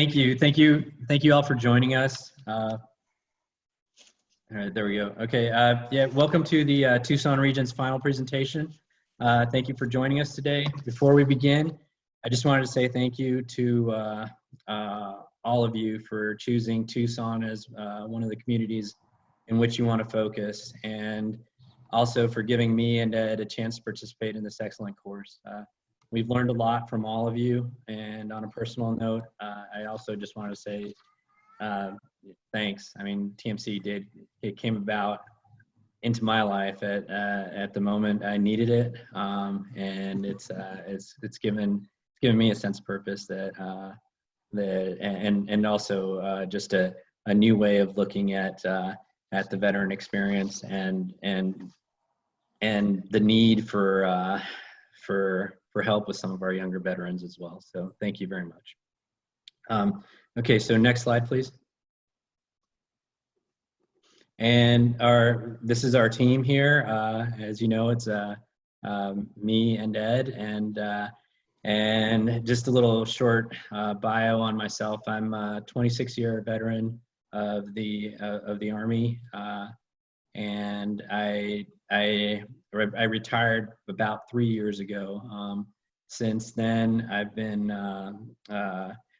Thank you all for joining us. All right, there we go. Okay, yeah, welcome to the Tucson Region's final presentation. Thank you for joining us today. Before we begin, I just wanted to say thank you to all of you for choosing Tucson as one of the communities in which you want to focus, and also for giving me and Ed a chance to participate in this excellent course. We've learned a lot from all of you, and on a personal note, I also just wanted to say thanks. I mean, TMC it came about into my life at the moment I needed it, and it's given me a sense of purpose and also just a new way of looking at the veteran experience and the need for help with some of our younger veterans as well. So thank you very much. Okay, so next slide, please. And this is our team here. As you know, it's me and Ed, and just a little short bio on myself. I'm a 26-year veteran of the Army, and I retired about 3 years ago. Since then, I've been,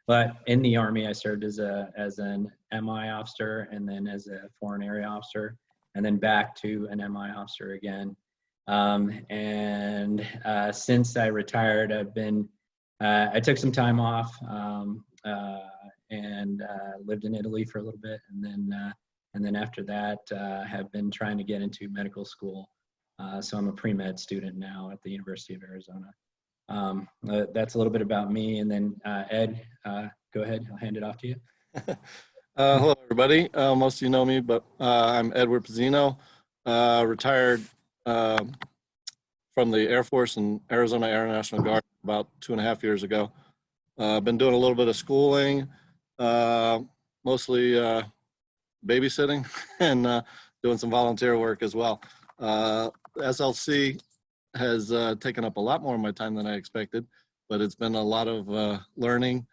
but in the Army, I served as an MI officer, and then as a foreign area officer, and then back to an MI officer again. Since I retired, I took some time off and lived in Italy for a little bit, and then after that, have been trying to get into medical school. So I'm a pre-med student now at the University of Arizona. That's a little bit about me, and then Ed, go ahead, I'll hand it off to you. Hello, everybody. Most of you know me, but I'm Edward Puzino, retired from the Air Force and Arizona Air National Guard about 2.5 years ago. I've been doing a little bit of schooling, mostly babysitting, and doing some volunteer work as well. SLC has taken up a lot more of my time than I expected, but it's been a lot of learning,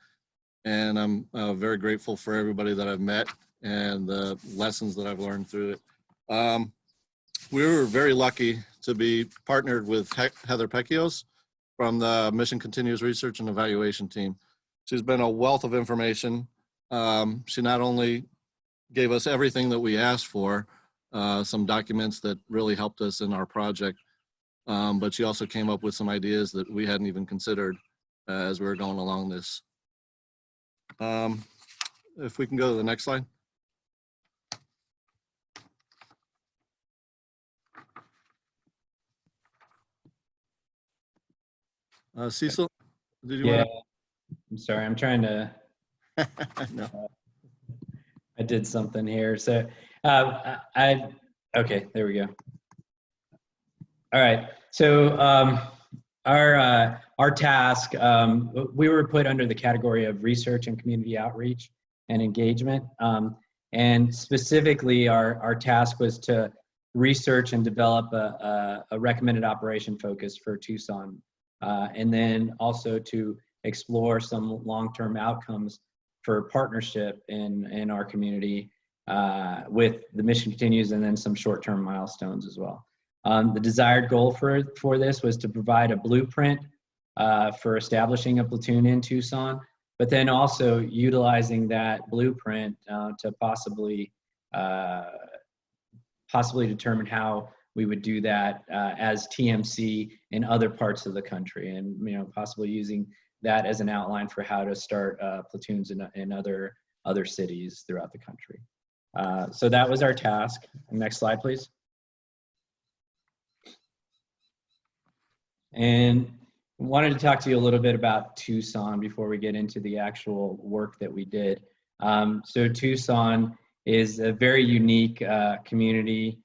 and I'm very grateful for everybody that I've met and the lessons that I've learned through it. We were very lucky to be partnered with Heather Pekios from the Mission Continues Research and Evaluation team. She's been a wealth of information. She not only gave us everything that we asked for, some documents that really helped us in our project, but she also came up with some ideas that we hadn't even considered as we were going along this. If we can go to the next slide. Cecil, did you want to? I'm sorry, I'm trying to, No. I did something here. So okay, there we go. All right, so our task, we were put under the category of research and community outreach and engagement. And specifically, our task was to research and develop a recommended operation focus for Tucson. And then also to explore some long-term outcomes for partnership in our community with the Mission Continues, and then some short-term milestones as well. The desired goal for this was to provide a blueprint for establishing a platoon in Tucson, but then also utilizing that blueprint to possibly determine how we would do that as TMC in other parts of the country, and possibly using that as an outline for how to start platoons in other cities throughout the country. So that was our task. Next slide, please. And wanted to talk to you a little bit about Tucson before we get into the actual work that we did. So Tucson is a very unique community.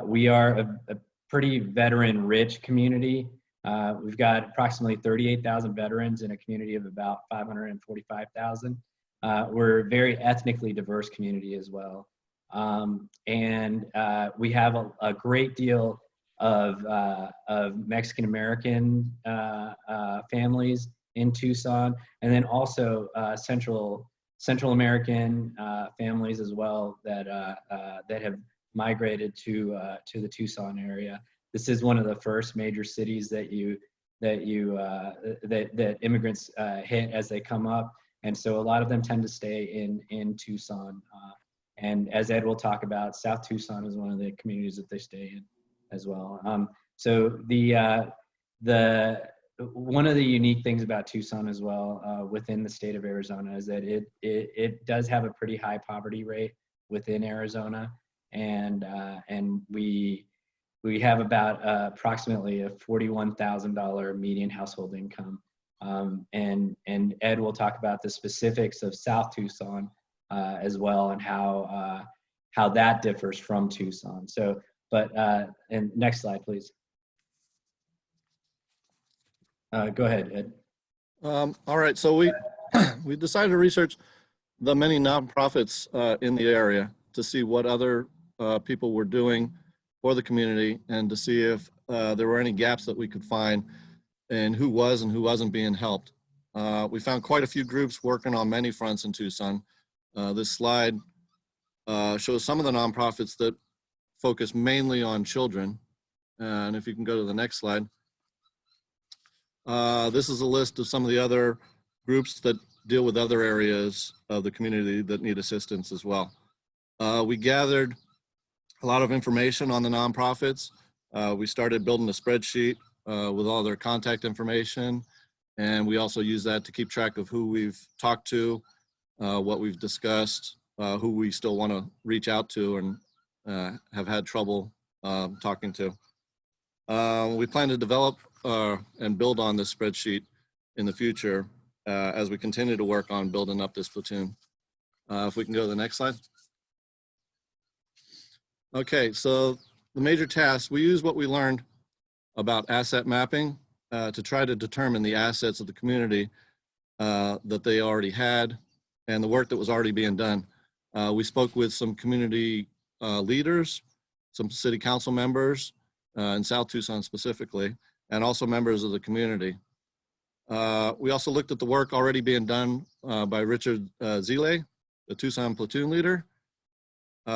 We are a pretty veteran-rich community. We've got approximately 38,000 veterans in a community of about 545,000. We're a very ethnically diverse community as well. And we have a great deal of Mexican-American families in Tucson, and then also Central Central American families as well that that have migrated to the Tucson area. This is one of the first major cities that immigrants hit as they come up, and so a lot of them tend to stay in Tucson. And as Ed will talk about, South Tucson is one of the communities that they stay in as well. So one of the unique things about Tucson as well within the state of Arizona is that it does have a pretty high poverty rate within Arizona, and we have about approximately a $41,000 median household income. And Ed will talk about the specifics of South Tucson as well, and how that differs from Tucson. So, and next slide, please. Go ahead, Ed. All right, so we we decided to research the many nonprofits in the area to see what other people were doing for the community, and to see if there were any gaps that we could find in who was and who wasn't being helped. We found quite a few groups working on many fronts in Tucson. This slide shows some of the nonprofits that focus mainly on children. And if you can go to the next slide. This is a list of some of the other groups that deal with other areas of the community that need assistance as well. We gathered a lot of information on the nonprofits. We started building a spreadsheet with all their contact information, and we also use that to keep track of who we've talked to, what we've discussed, who we still want to reach out to and have had trouble talking to. We plan to develop and build on this spreadsheet in the future as we continue to work on building up this platoon. If we can go to the next slide. Okay, so the major tasks, we use what we learned about asset mapping to try to determine the assets of the community that they already had and the work that was already being done. We spoke with some community leaders, some city council members in South Tucson specifically, and also members of the community. We also looked at the work already being done by Richard Zile, the Tucson platoon leader.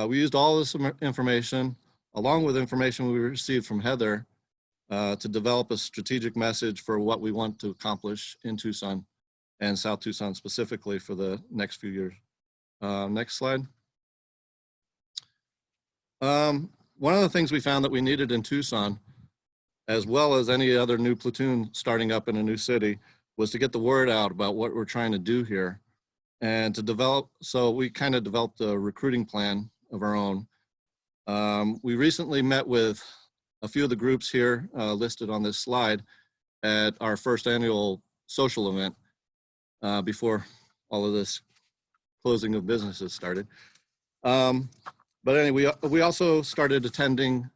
We used all this information, along with information we received from Heather, to develop a strategic message for what we want to accomplish in Tucson and South Tucson specifically for the next few years. Next slide. One of the things we found that we needed in Tucson, as well as any other new platoon starting up in a new city, was to get the word out about what we're trying to do here and to develop. So we kind of developed a recruiting plan of our own. We recently met with a few of the groups here listed on this slide at our first annual social event before all of this closing of businesses started. But anyway, we also started attending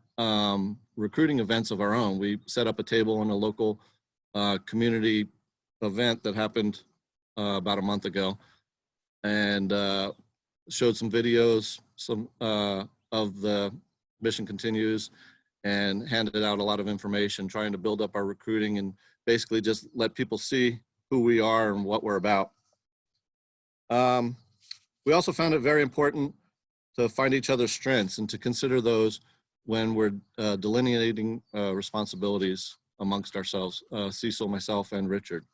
recruiting events of our own. We set up a table in a local community event that happened about a month ago, and showed some videos of the Mission Continues, and handed out a lot of information trying to build up our recruiting and basically just let people see who we are and what we're about. We also found it very important to find each other's strengths and to consider those when we're delineating responsibilities amongst ourselves, Cecil, myself, and Richard.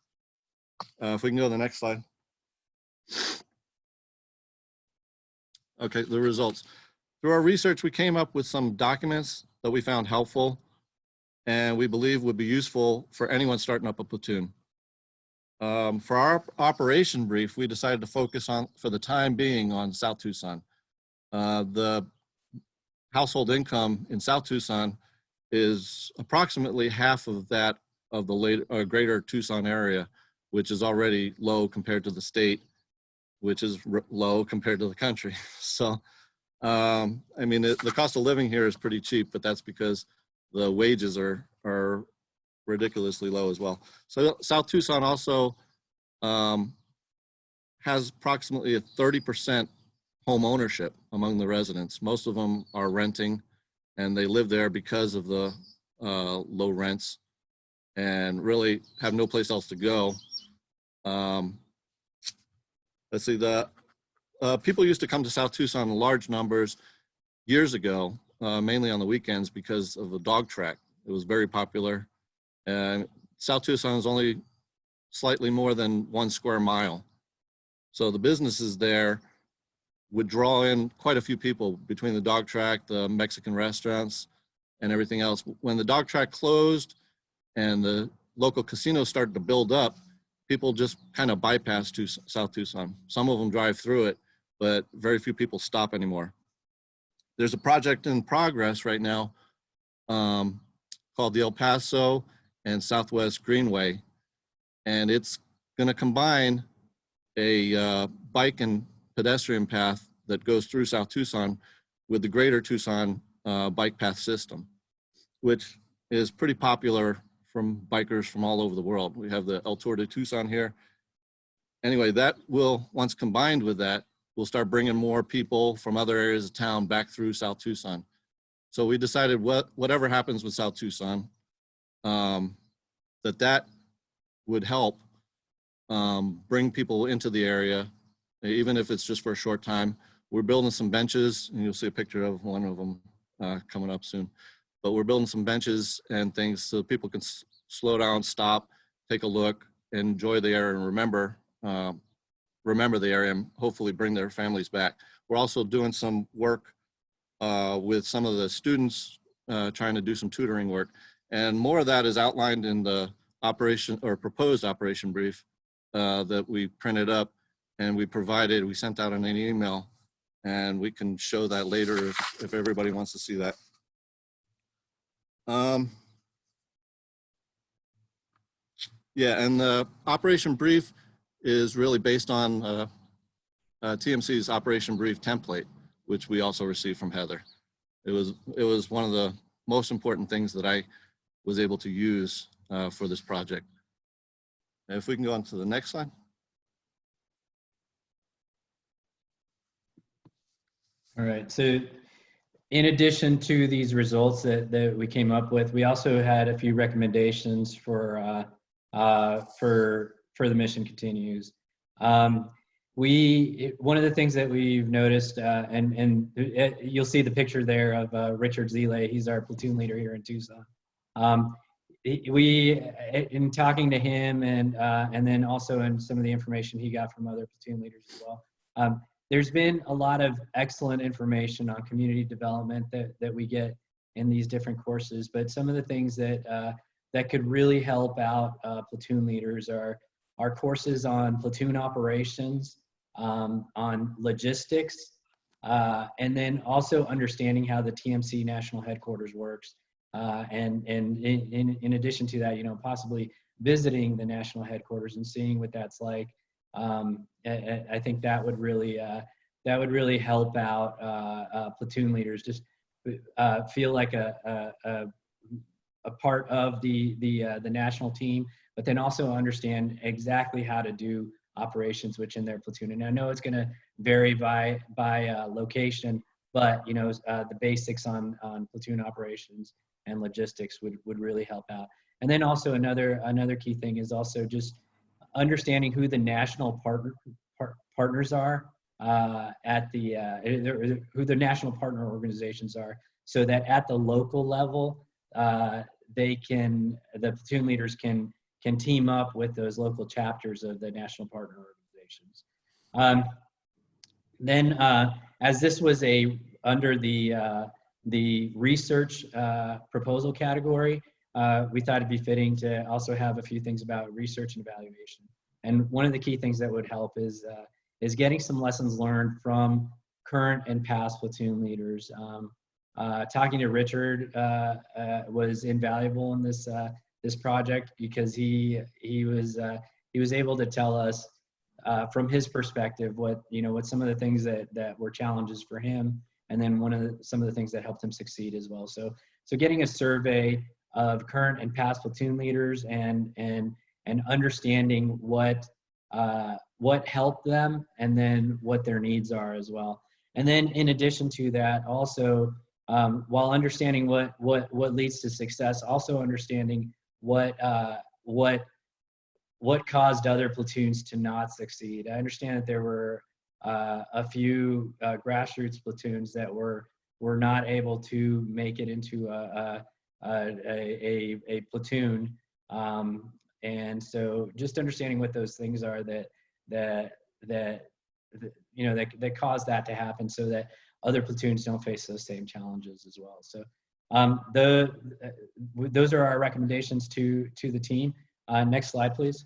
If we can go to the next slide. Okay, the results. Through our research, we came up with some documents that we found helpful and we believe would be useful for anyone starting up a platoon. For our operation brief, we decided to focus on, for the time being, on South Tucson. The household income in South Tucson is approximately half of that of the greater Tucson area, which is already low compared to the state, which is low compared to the country. So, I mean, the cost of living here is pretty cheap, but that's because the wages are ridiculously low as well. So South Tucson also has approximately a 30% home ownership among the residents. Most of them are renting, and they live there because of the low rents and really have no place else to go. Let's see, people used to come to South Tucson in large numbers years ago, mainly on the weekends because of the dog track. It was very popular. And South Tucson is only slightly more than 1 square mile. So the businesses there would draw in quite a few people between the dog track, the Mexican restaurants, and everything else. When the dog track closed and the local casinos started to build up, people just kind of bypass to South Tucson. Some of them drive through it, but very few people stop anymore. There's a project in progress right now called the El Paso and Southwest Greenway, and it's going to combine a bike and pedestrian path that goes through South Tucson with the greater Tucson bike path system, which is pretty popular from bikers from all over the world. We have the El Tour de Tucson here. Anyway, that will, once combined with that, we'll start bringing more people from other areas of town back through South Tucson. So we decided whatever happens with South Tucson, that would help bring people into the area, even if it's just for a short time. We're building some benches, and you'll see a picture of one of them coming up soon. But we're building some benches and things so people can slow down, stop, take a look, enjoy the area, and remember the area, and hopefully bring their families back. We're also doing some work with some of the students, trying to do some tutoring work. And more of that is outlined in the operation or proposed operation brief that we printed up and we sent out in an email, and we can show that later if everybody wants to see that. Yeah, and the operation brief is really based on TMC's operation brief template, which we also received from Heather. It was one of the most important things that I was able to use for this project. And if we can go on to the next slide. All right, so in addition to these results that we came up with, we also had a few recommendations for the Mission Continues. One of the things that we've noticed, and you'll see the picture there of Richard Zile. He's our platoon leader here in Tucson. In talking to him and then also in some of the information he got from other platoon leaders as well, there's been a lot of excellent information on community development that we get in these different courses. But some of the things that could really help out platoon leaders are courses on platoon operations, on logistics, and then also understanding how the TMC national headquarters works. And in addition to that, possibly visiting the national headquarters and seeing what that's like. I think that would really help out platoon leaders, just feel like a part of the national team, but then also understand exactly how to do operations within their platoon. And I know it's going to vary by location, but the basics on platoon operations and logistics would really help out. And then also another key thing is also just understanding who the national partners are who the national partner organizations are, so that at the local level, the platoon leaders can team up with those local chapters of the national partner organizations. Then, as this was under the research proposal category, we thought it'd be fitting to also have a few things about research and evaluation. And one of the key things that would help is getting some lessons learned from current and past platoon leaders. Talking to Richard was invaluable in this project, because he was able to tell us from his perspective what some of the things that were challenges for him, and then some of the things that helped him succeed as well. So getting a survey of current and past platoon leaders and understanding what helped them, and then what their needs are as well. And then in addition to that, also while understanding what leads to success, also understanding what caused other platoons to not succeed. I understand that there were a few grassroots platoons that were not able to make it into a platoon. And so just understanding what those things are that cause that to happen, so that other platoons don't face those same challenges as well. So those are our recommendations to the team. Next slide, please.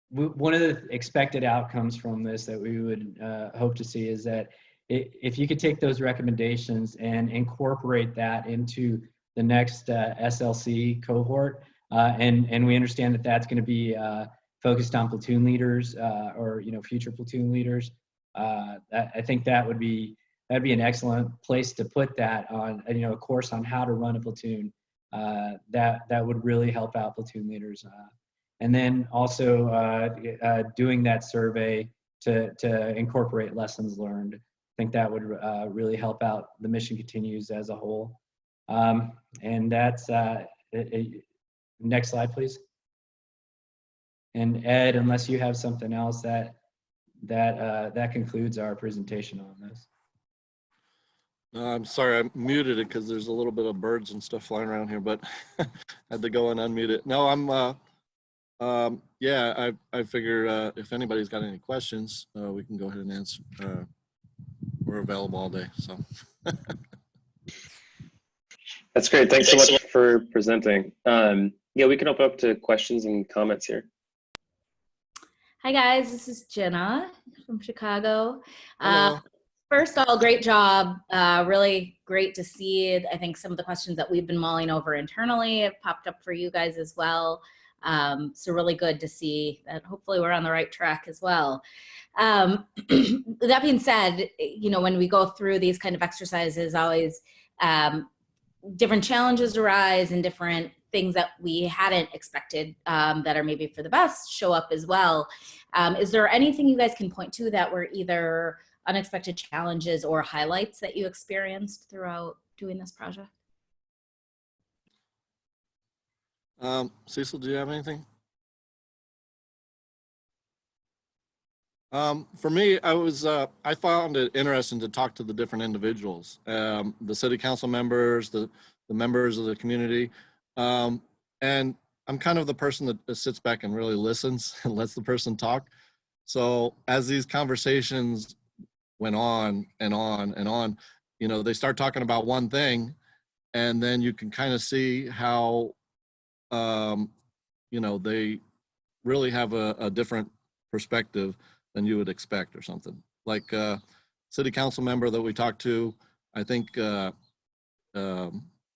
One of the expected outcomes from this that we would hope to see is that if you could take those recommendations and incorporate that into the next SLC cohort, and we understand that that's going to be focused on platoon leaders or future platoon leaders. I think that'd be an excellent place to put that on a course on how to run a platoon. That would really help out platoon leaders. And then also doing that survey to incorporate lessons learned. I think that would really help out the Mission Continues as a whole. And that's next slide, please. And Ed, unless you have something else, that concludes our presentation on this. I'm sorry, I muted it because there's a little bit of birds and stuff flying around here, but had to go and unmute it. No, yeah, I figure if anybody's got any questions, we can go ahead and answer. We're available all day, so. That's great. Thanks so much for presenting. Yeah, we can open up to questions and comments here. Hi guys, this is Jenna from Chicago. Hello. First of all, great job. Really great to see it. I think some of the questions that we've been mulling over internally have popped up for you guys as well. So really good to see that. Hopefully we're on the right track as well. That being said, when we go through these kind of exercises, always different challenges arise and different things that we hadn't expected that are maybe for the best show up as well. Is there anything you guys can point to that were either unexpected challenges or highlights that you experienced throughout doing this project? Cecil, do you have anything? For me, I found it interesting to talk to the different individuals, the city council members, the members of the community. And I'm kind of the person that sits back and really listens and lets the person talk. So as these conversations went on and on and on, they start talking about one thing, and then you can kind of see how, they really have a different perspective than you would expect or something. Like city council member that we talked to, I think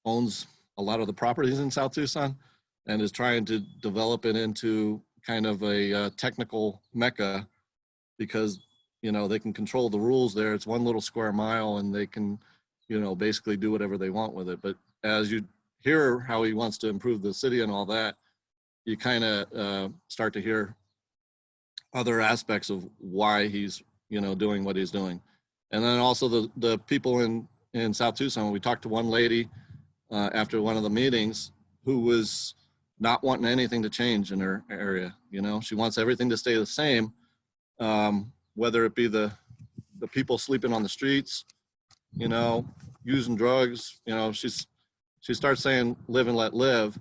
owns a lot of the properties in South Tucson and is trying to develop it into kind of a technical mecca, because they can control the rules there. It's one little square mile and they can basically do whatever they want with it. But as you hear how he wants to improve the city and all that, you kind of start to hear other aspects of why he's doing what he's doing. And then also the people in South Tucson, we talked to one lady after one of the meetings who was not wanting anything to change in her area. She wants everything to stay the same, whether it be the people sleeping on the streets, using drugs. She starts saying live and let live,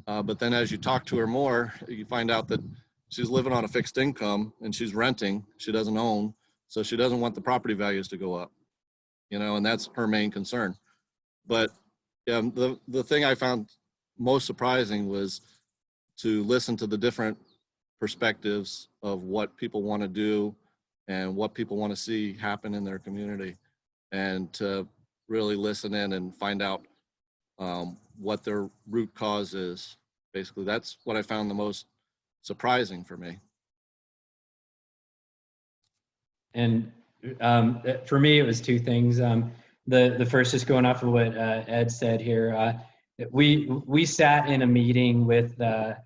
but then as you talk to her more, you find out that she's living on a fixed income and she's renting. She doesn't own, so she doesn't want the property values to go up, and that's her main concern. But yeah, the thing I found most surprising was to listen to the different perspectives of what people want to do and what people want to see happen in their community, and to really listen in and find out what their root cause is. Basically, that's what I found the most surprising for me. And for me, it was two things. The first, just going off of what Ed said here, we sat in a meeting with it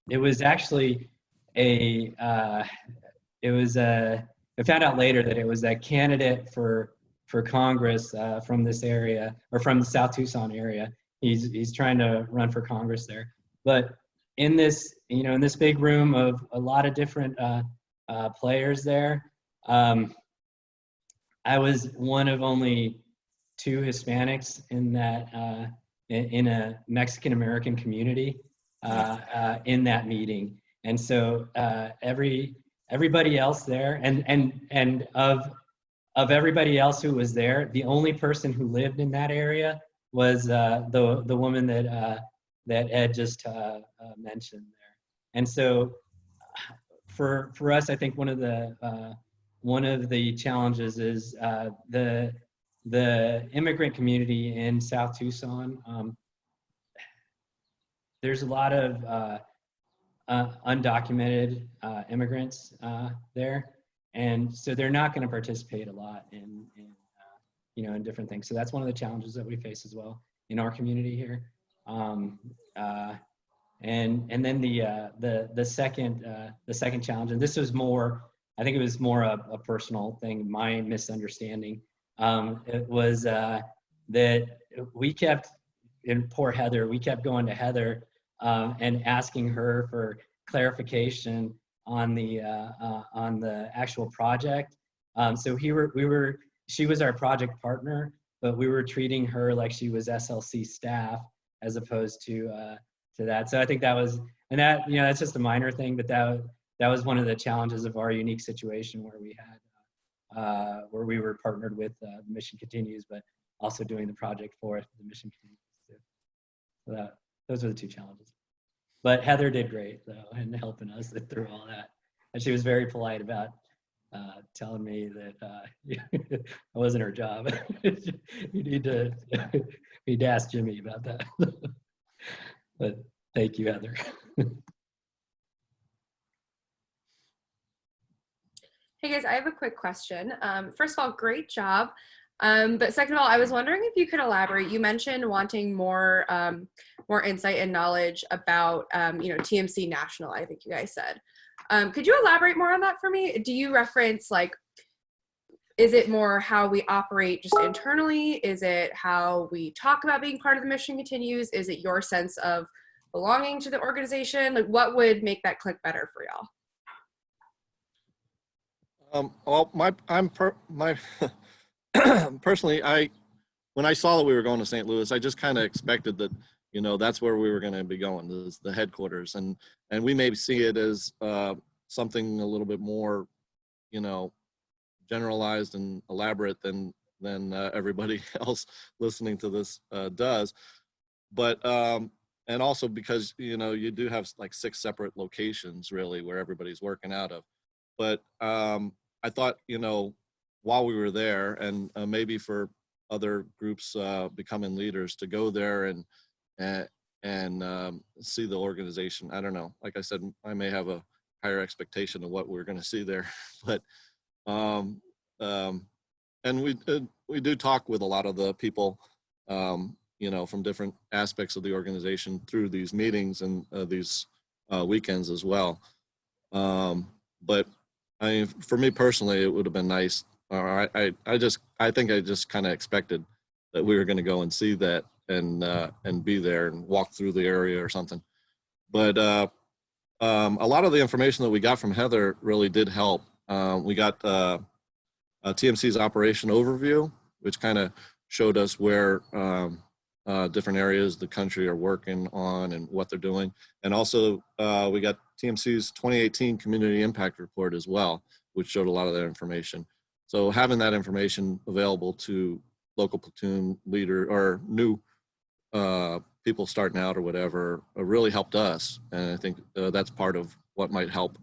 was actually I found out later that it was a candidate for Congress from this area, or from the South Tucson area. He's trying to run for Congress there. But in this, in this big room of a lot of different players there, I was one of only 2 Hispanics in that in a Mexican American community in that meeting, and so everybody else there, and of everybody else who was there, the only person who lived in that area was the woman that Ed just mentioned there. And so for us, I think one of the challenges is the immigrant community in South Tucson. There's a lot of undocumented immigrants there, and so they're not going to participate a lot in different things. So that's one of the challenges that we face as well in our community here. And then the second challenge, and this was more, I think it was more a personal thing, my misunderstanding. It was that we kept, in poor Heather, we kept going to Heather and asking her for clarification on the actual project. So she was our project partner, but we were treating her like she was SLC staff as opposed to that. So I think that was, and that, that's just a minor thing, but that was one of the challenges of our unique situation where we had, where we were partnered with Mission Continues, but also doing the project for the Mission Continues too. So those are the 2 challenges. But Heather did great though, in helping us through all that. And she was very polite about telling me that it wasn't her job. you need to ask Jimmy about that. But thank you, Heather. Hey guys, I have a quick question. First of all, great job. But second of all, I was wondering if you could elaborate. You mentioned wanting more insight and knowledge about TMC National, I think you guys said. Could you elaborate more on that for me? Do you reference, like, is it more how we operate just internally? Is it how we talk about being part of the Mission Continues? Is it your sense of belonging to the organization? Like, what would make that click better for y'all? Well, personally, when I saw that we were going to St. Louis, I just kind of expected that, that's where we were going to be going, is the headquarters, and we may see it as something a little bit more, generalized and elaborate than everybody else listening to this does, but and also because you do have like 6 separate locations really where everybody's working out of, but I thought while we were there, and maybe for other groups becoming leaders, to go there and see the organization. I don't know. Like I said, I may have a higher expectation of what we're going to see there, but and we do talk with a lot of the people, from different aspects of the organization through these meetings and these weekends as well. But for me personally, it would have been nice. I think I just kind of expected that we were going to go and see that and be there and walk through the area or something. But a lot of the information that we got from Heather really did help. We got TMC's operation overview, which kind of showed us where different areas of the country are working on and what they're doing. And also we got TMC's 2018 Community Impact Report as well, which showed a lot of that information. So having that information available to local platoon leader or new people starting out or whatever really helped us. And I think that's part of what might help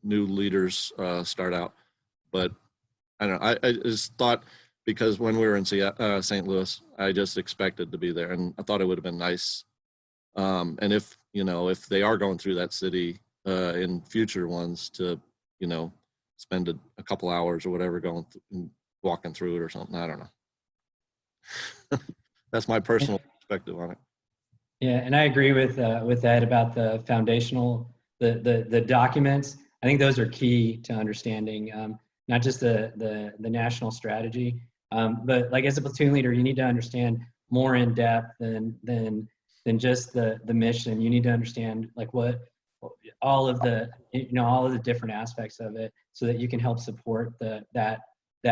new leaders start out. But I don't know, I just thought, because when we were in St. Louis, I just expected to be there, and I thought it would have been nice. And if they are going through that city in future ones, to spend a couple hours or whatever going walking through it or something. I don't know. That's my personal perspective on it. Yeah, and I agree with Ed about the foundational, the documents. I think those are key to understanding not just the national strategy, but like as a platoon leader, you need to understand more in depth than than just the mission. You need to understand like what all of the all of the different aspects of it, so that you can help support that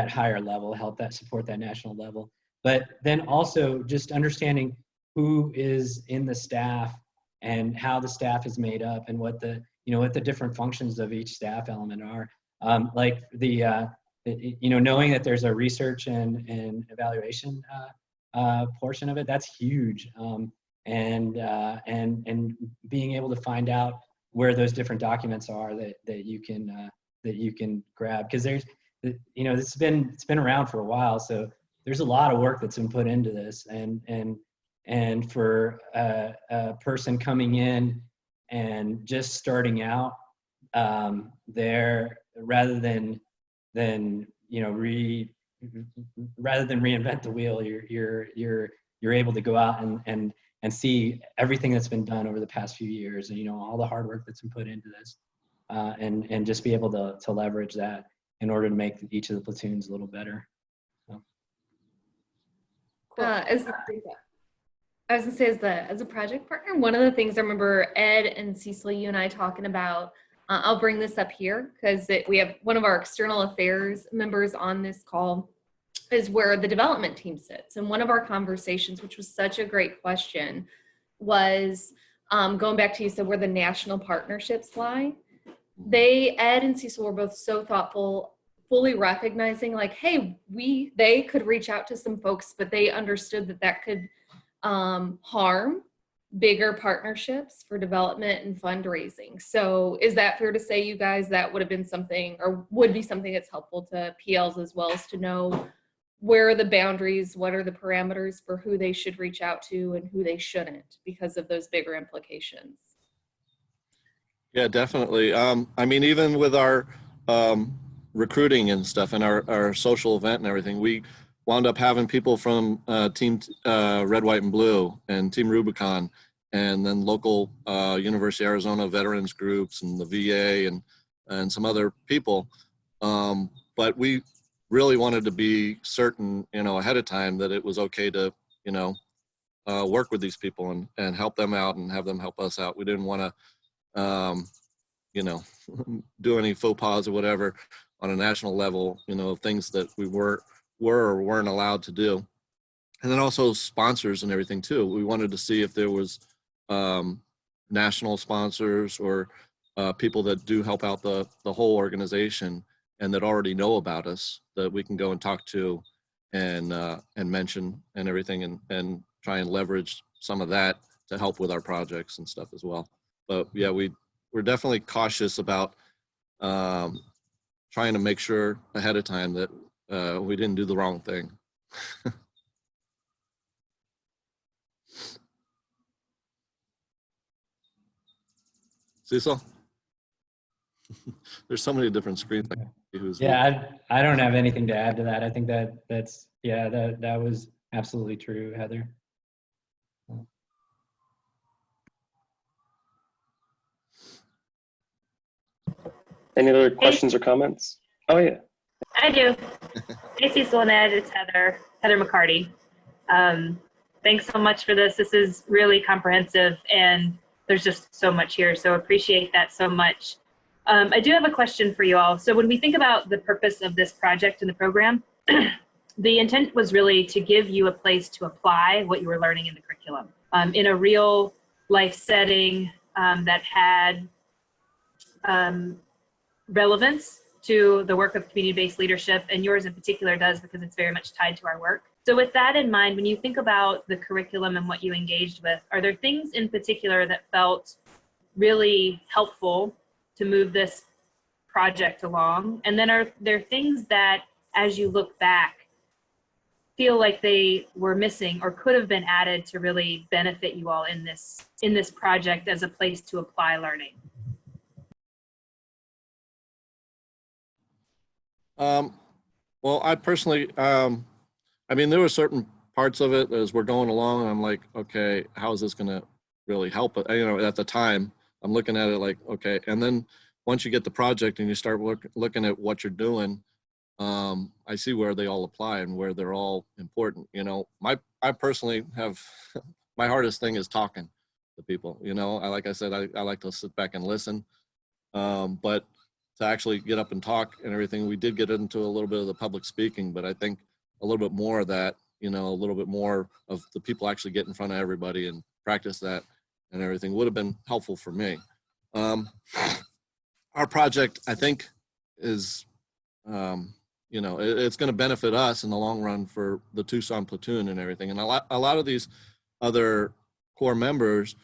higher level, help that support that national level. But then also just understanding who is in the staff and how the staff is made up, and what the what the different functions of each staff element are. Like knowing that there's a research and evaluation portion of it, that's huge. And being able to find out where those different documents are that you can grab, because there's it's been around for a while, so there's a lot of work that's been put into this, and for a person coming in and just starting out, there, rather than reinvent the wheel, you're able to go out and see everything that's been done over the past few years, and all the hard work that's been put into this, and just be able to leverage that in order to make each of the platoons a little better. So. Cool. I was gonna say, as a project partner, one of the things I remember Ed and Cecil, you and I talking about, I'll bring this up here because we have one of our external affairs members on this call, is where the development team sits. And one of our conversations, which was such a great question, was going back to, you said, where the national partnerships lie. Ed and Cecil were both so thoughtful, fully recognizing like, hey, they could reach out to some folks, but they understood that could harm bigger partnerships for development and fundraising. So is that fair to say, you guys, that would have been something, or would be something that's helpful to PLs as well, as to know where are the boundaries, what are the parameters for who they should reach out to and who they shouldn't, because of those bigger implications? Yeah, definitely. I mean, even with our recruiting and stuff, and our social event and everything, we wound up having people from Team Red, White, and Blue and Team Rubicon, and then local University of Arizona veterans groups and the VA and some other people. But we really wanted to be certain, ahead of time, that it was okay to, work with these people and help them out and have them help us out. We didn't want to, do any faux pas or whatever on a national level, things that we were or weren't allowed to do. And then also sponsors and everything too. We wanted to see if there was national sponsors or people that do help out the whole organization and that already know about us, that we can go and talk to and mention and everything, and try and leverage some of that to help with our projects and stuff as well. But yeah, we're definitely cautious about trying to make sure ahead of time that we didn't do the wrong thing. Cecil? There's so many different screens. Yeah, I don't have anything to add to that. I think that was absolutely true, Heather. Any other questions or comments? Oh yeah. I do. Hey, Cecil and Ed, it's Heather McCarty. Thanks so much for this. This is really comprehensive, and there's just so much here, so appreciate that so much. I do have a question for you all. So when we think about the purpose of this project and the program, the intent was really to give you a place to apply what you were learning in the curriculum in a real life setting that had relevance to the work of community-based leadership, and yours in particular does, because it's very much tied to our work. So with that in mind, when you think about the curriculum and what you engaged with, are there things in particular that felt really helpful to move this project along? And then are there things that, as you look back, feel like they were missing or could have been added to really benefit you all in this project as a place to apply learning? Well, I personally, I mean, there were certain parts of it as we're going along, and I'm like, okay, how is this going to really help it? At the time, I'm looking at it like, okay. And then once you get the project and you start looking at what you're doing, I see where they all apply and where they're all important. I personally have my hardest thing is talking to people. You know, like I said, I like to sit back and listen. But to actually get up and talk and everything, we did get into a little bit of the public speaking, but I think a little bit more of that, you know, a little bit more of the people actually get in front of everybody and practice that and everything would have been helpful for me. Our project, I think, is, you know, it's going to benefit us in the long run for the Tucson platoon and everything. And a lot of these other core members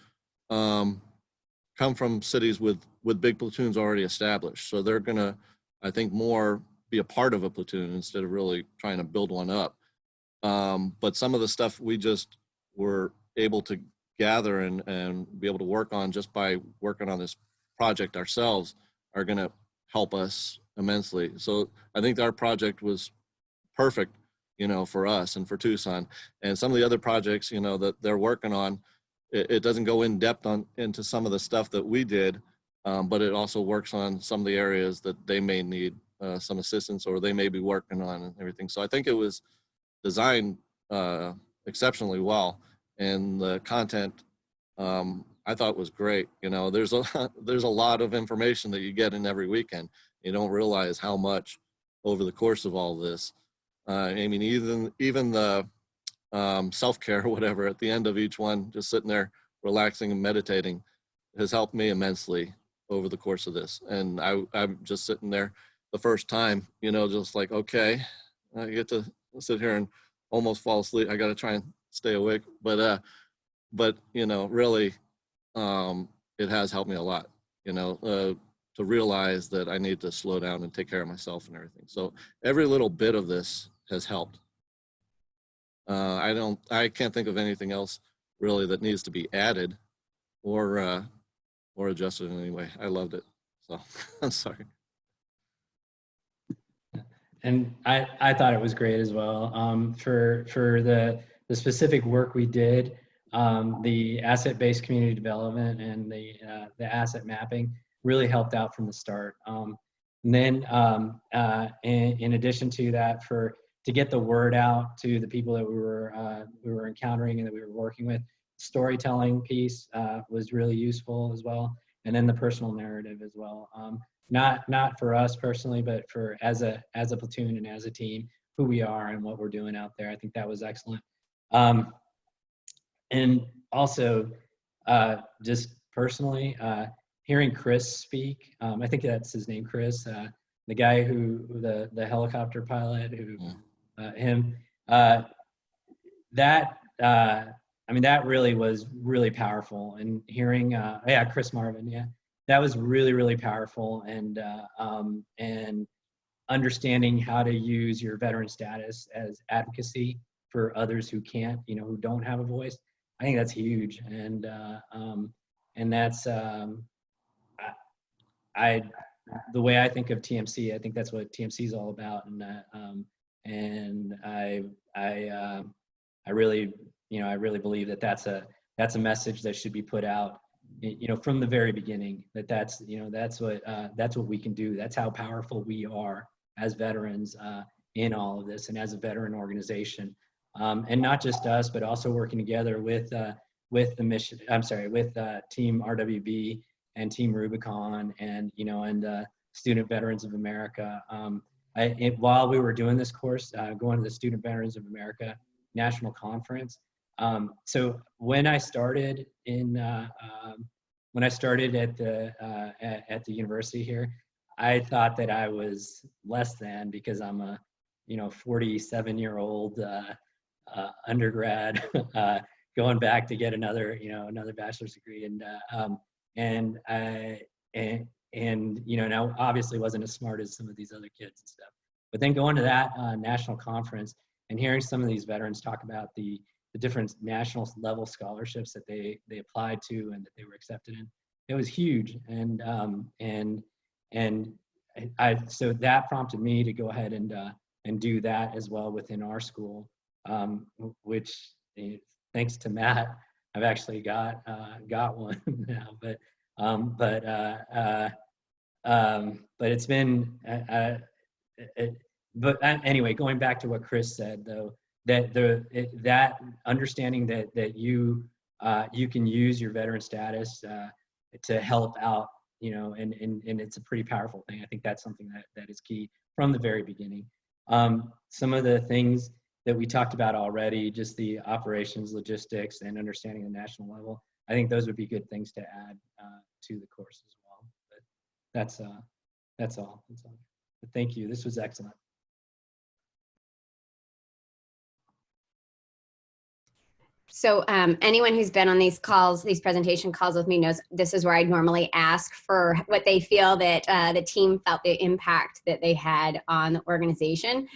come from cities with big platoons already established. So they're going to, I think, more be a part of a platoon instead of really trying to build one up. But some of the stuff we just were able to gather and be able to work on just by working on this project ourselves are going to help us immensely. So I think our project was perfect, you know, for us and for Tucson. And some of the other projects, you know, that they're working on, it doesn't go in depth into some of the stuff that we did, but it also works on some of the areas that they may need some assistance or they may be working on and everything. So I think it was designed exceptionally well, and the content I thought was great. You know, there's a lot of information that you get in every weekend. You don't realize how much over the course of all this. I mean, even the self-care or whatever at the end of each one, just sitting there relaxing and meditating, has helped me immensely over the course of this. And I'm just sitting there the first time, you know, just like, okay, I get to sit here and almost fall asleep. I got to try and stay awake, but you know, really, it has helped me a lot, you know, to realize that I need to slow down and take care of myself and everything. So every little bit of this has helped. I can't think of anything else really that needs to be added or adjusted in any way. I loved it. So I'm sorry. And I thought it was great as well. For the specific work we did, the asset-based community development and the asset mapping really helped out from the start. And then in addition to that, to get the word out to the people that we were encountering and that we were working with, storytelling piece was really useful as well, and then the personal narrative as well. Not for us personally, but for as a platoon and as a team, who we are and what we're doing out there. I think that was excellent. And also, just personally, hearing Chris speak, I think that's his name, Chris, the guy the helicopter pilot I mean, that really was really powerful. And hearing, Chris Marvin, that was really, really powerful. And understanding how to use your veteran status as advocacy for others who can't, you know, who don't have a voice. I think that's huge. And that's, the way I think of TMC, I think that's what TMC is all about. And I really, you know, I really believe that that's a message that should be put out, you know, from the very beginning, that's what we can do. That's how powerful we are as veterans in all of this and as a veteran organization. And not just us, but also working together with the mission, with Team RWB and Team Rubicon and, you know, and Student Veterans of America. While we were doing this course, going to the Student Veterans of America National Conference. So when I started at the university here, I thought that I was less than, because I'm a, you know, 47-year-old undergrad going back to get another bachelor's degree, and you know, now obviously wasn't as smart as some of these other kids and stuff. But then going to that national conference and hearing some of these veterans talk about the different national level scholarships that they applied to and that they were accepted in, it was huge. So that prompted me to go ahead and do that as well within our school, which thanks to Matt, I've actually got one now. But it's been but anyway, going back to what Chris said though, that understanding that you you can use your veteran status to help out, and it's a pretty powerful thing. I think that's something that is key from the very beginning. Some of the things that we talked about already, just the operations, logistics, and understanding the national level, I think those would be good things to add to the course as well. But that's all. But thank you. This was excellent. So anyone who's been on these calls, these presentation calls with me knows this is where I normally ask for what they feel that the team felt the impact that they had on the organization.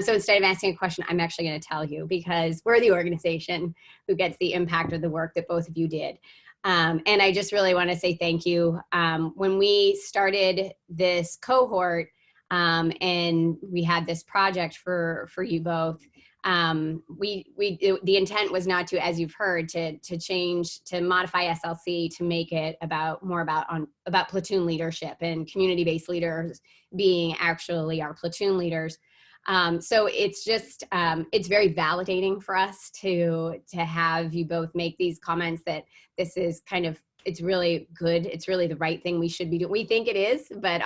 So instead of asking a question, I'm actually going to tell you, because we're the organization who gets the impact of the work that both of you did. And I just really want to say thank you. When we started this cohort and we had this project for you both, the intent was not to, as you've heard, to modify SLC to make it more about platoon leadership and community-based leaders being actually our platoon leaders. So it's just, it's very validating for us to have you both make these comments that this is it's really good. It's really the right thing we should be doing. We think it is, but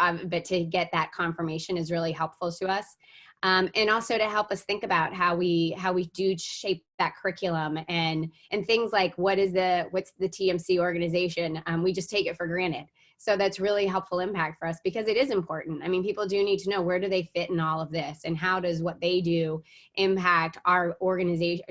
to get that confirmation is really helpful to us. And also to help us think about how we do shape that curriculum and things like what's the TMC organization. We just take it for granted. So that's really helpful impact for us because it is important. I mean, people do need to know, where do they fit in all of this, and how does what they do impact our organization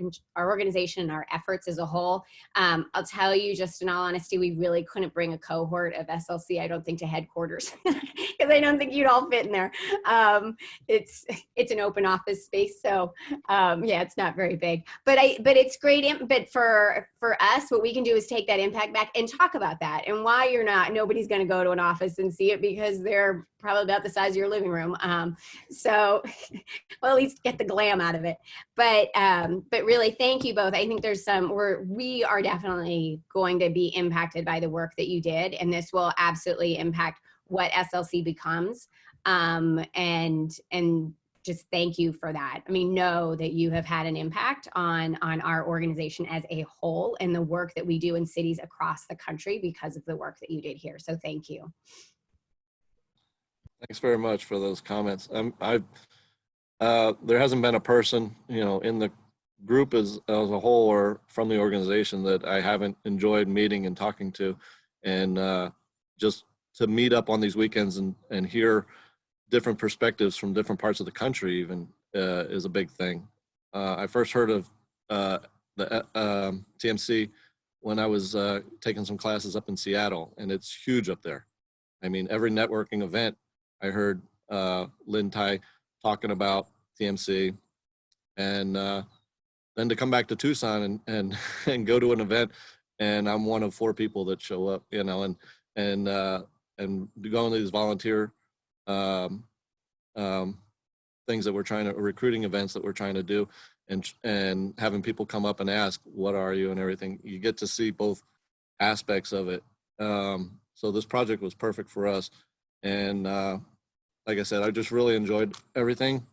and our efforts as a whole. I'll tell you, just in all honesty, we really couldn't bring a cohort of SLC, I don't think, to headquarters because I don't think you'd all fit in there. It's an open office space, so yeah, it's not very big. But it's great. But for us, what we can do is take that impact back and talk about that, and why nobody's going to go to an office and see it because they're probably about the size of your living room. So well, at least get the glam out of it. But really, thank you both. I think there's we are definitely going to be impacted by the work that you did, and this will absolutely impact what SLC becomes. And just thank you for that. I mean, know that you have had an impact on our organization as a whole and the work that we do in cities across the country because of the work that you did here. So thank you. Thanks very much for those comments. There hasn't been a person, in the group as a whole or from the organization that I haven't enjoyed meeting and talking to. And just to meet up on these weekends and hear different perspectives from different parts of the country even is a big thing. I first heard of the TMC when I was taking some classes up in Seattle, and it's huge up there. I mean, every networking event, I heard Lynn Tai talking about TMC, and then to come back to Tucson and go to an event, and I'm one of 4 people that show up, and go into these volunteer things that we're recruiting events that we're trying to do, and having people come up and ask, what are you, and everything. You get to see both aspects of it. So this project was perfect for us. And like I said, I just really enjoyed everything.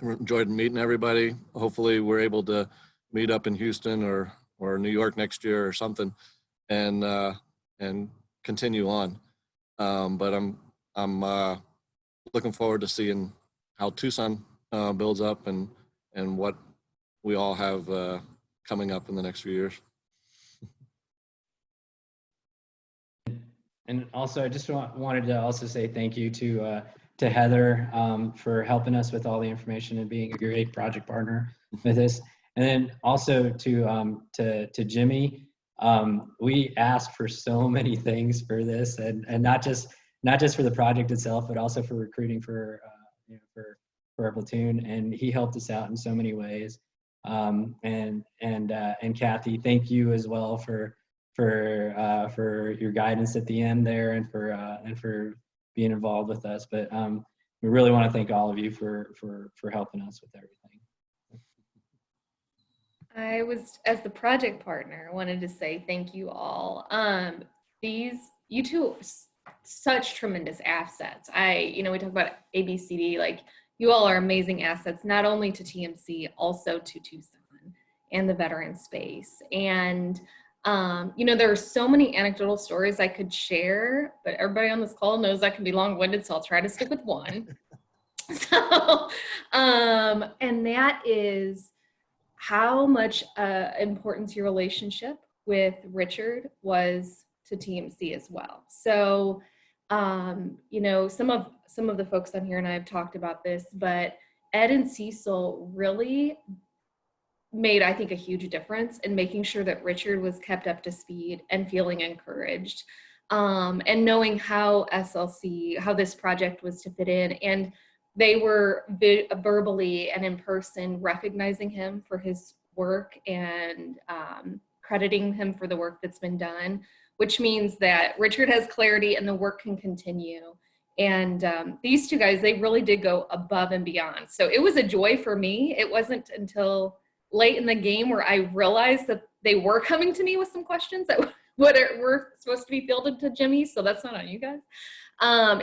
I enjoyed meeting everybody. Hopefully we're able to meet up in Houston or New York next year or something, and continue on. But I'm looking forward to seeing how Tucson builds up and what we all have coming up in the next few years. And also, I just wanted to also say thank you to Heather for helping us with all the information and being a great project partner with us. And then also to Jimmy. We asked for so many things for this, and not just for the project itself, but also for recruiting for our platoon. And he helped us out in so many ways. And Kathy, thank you as well for your guidance at the end there, and for being involved with us. But we really want to thank all of you for helping us with everything. I was, as the project partner, wanted to say thank you all. You two are such tremendous assets. We talk about ABCD, like, you all are amazing assets, not only to TMC, also to Tucson and the veteran space. And You know, there are so many anecdotal stories I could share, but everybody on this call knows I can be long-winded, so I'll try to stick with one. So, and that is how much importance your relationship with Richard was to TMC as well. So, you know, some of the folks on here and I have talked about this, but Ed and Cecil really made, I think, a huge difference in making sure that Richard was kept up to speed and feeling encouraged, and knowing how how this project was to fit in. And they were verbally and in person recognizing him for his work and crediting him for the work that's been done, which means that Richard has clarity and the work can continue. And these two guys, they really did go above and beyond. So it was a joy for me. It wasn't until late in the game where I realized that they were coming to me with some questions that were supposed to be fielded to Jimmy. So that's not on you guys.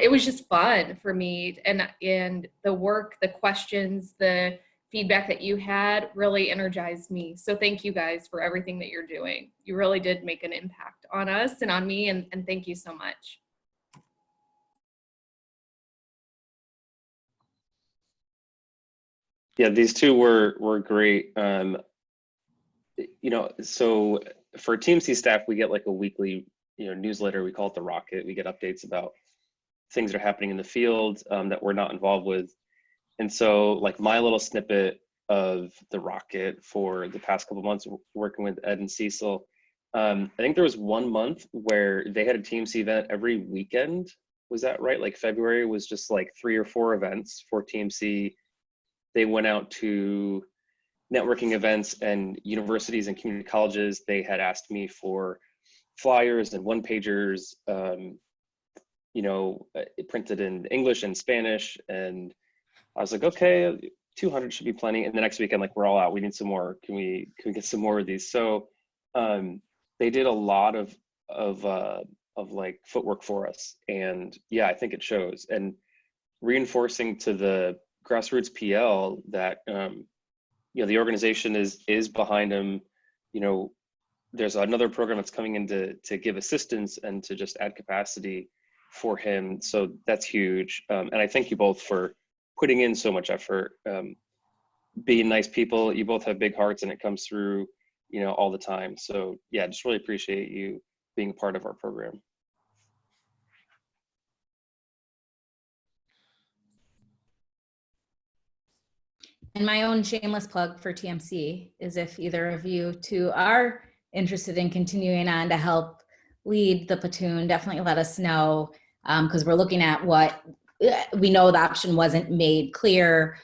It was just fun for me, and the work, the questions, the feedback that you had really energized me. So thank you guys for everything that you're doing. You really did make an impact on us and on me, and thank you so much. Yeah, these two were great. You know, so for TMC staff, we get like a weekly, you know, newsletter. We call it the Rocket. We get updates about things that are happening in the field that we're not involved with. And so, like, my little snippet of the Rocket for the past couple of months working with Ed and Cecil, I think there was 1 month where they had a TMC event every weekend. Was that right? Like February was just like 3 or 4 events for TMC. They went out to networking events and universities and community colleges. They had asked me for flyers and one-pagers, you know, printed in English and Spanish. And I was like, okay, 200 should be plenty. And the next weekend, like, we're all out. We need some more. Can we get some more of these? So they did a lot of like footwork for us. And yeah, I think it shows. And reinforcing to the grassroots PL that, you know, the organization is behind him. You know, there's another program that's coming in to give assistance and to just add capacity for him. So that's huge. And I thank you both for putting in so much effort, being nice people. You both have big hearts and it comes through, you know, all the time. So yeah, just really appreciate you being a part of our program. And my own shameless plug for TMC is if either of you two are interested in continuing on to help lead the platoon, definitely let us know, because we're looking at what we know the option wasn't made clear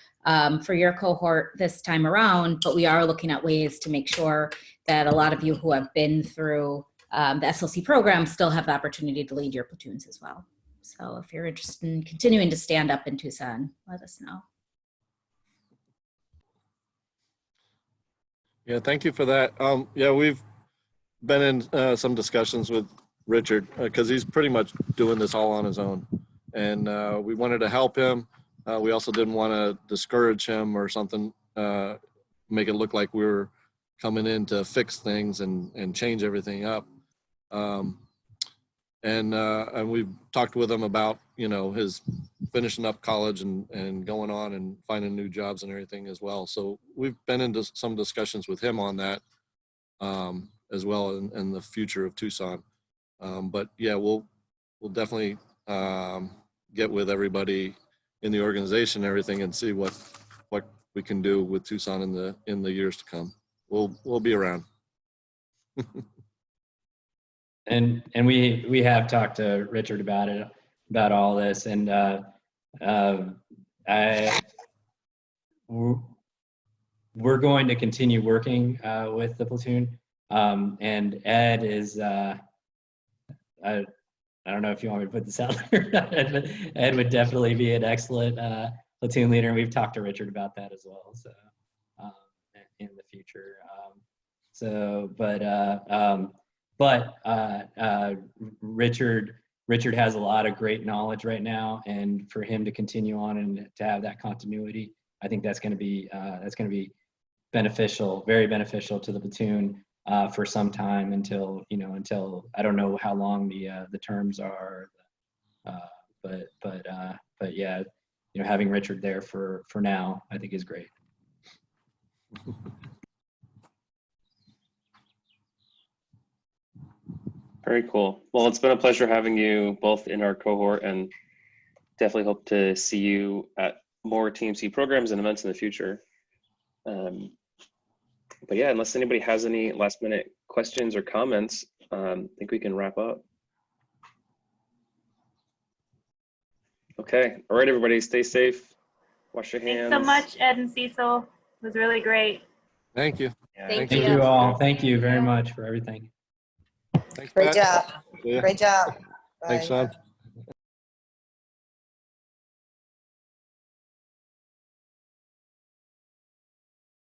for your cohort this time around, but we are looking at ways to make sure that a lot of you who have been through the SLC program still have the opportunity to lead your platoons as well. So if you're interested in continuing to stand up in Tucson, let us know. Yeah, thank you for that. Yeah, we've been in some discussions with Richard because he's pretty much doing this all on his own. And we wanted to help him. We also didn't want to discourage him or something, make it look like we were coming in to fix things and change everything up. And we've talked with him about, you know, his finishing up college and going on and finding new jobs and everything as well. So we've been into some discussions with him on that as well in the future of Tucson. But yeah, we'll definitely get with everybody in the organization and everything and see what we can do with Tucson in the years to come. We'll be around. And we have talked to Richard about all this, and we're going to continue working with the platoon. And Ed is I don't know if you want me to put this out there, but Ed would definitely be an excellent platoon leader, and we've talked to Richard about that as well. So in the future, Richard has a lot of great knowledge right now, and for him to continue on and to have that continuity, I think that's going to be beneficial, very beneficial to the platoon. for some time until I don't know how long the terms are, but yeah, having Richard there for now, I think is great. Very cool. Well, it's been a pleasure having you both in our cohort, and definitely hope to see you at more TMC programs and events in the future. But yeah, unless anybody has any last minute questions or comments, I think we can wrap up. Okay. All right, everybody, stay safe. Wash your hands. Thanks so much, Ed and Cecil. It was really great. Thank you. Thank Thank you all. Thank you very much for everything. Thanks, Great Pat. job. Yeah. Great job. Thanks, Bye. Sean.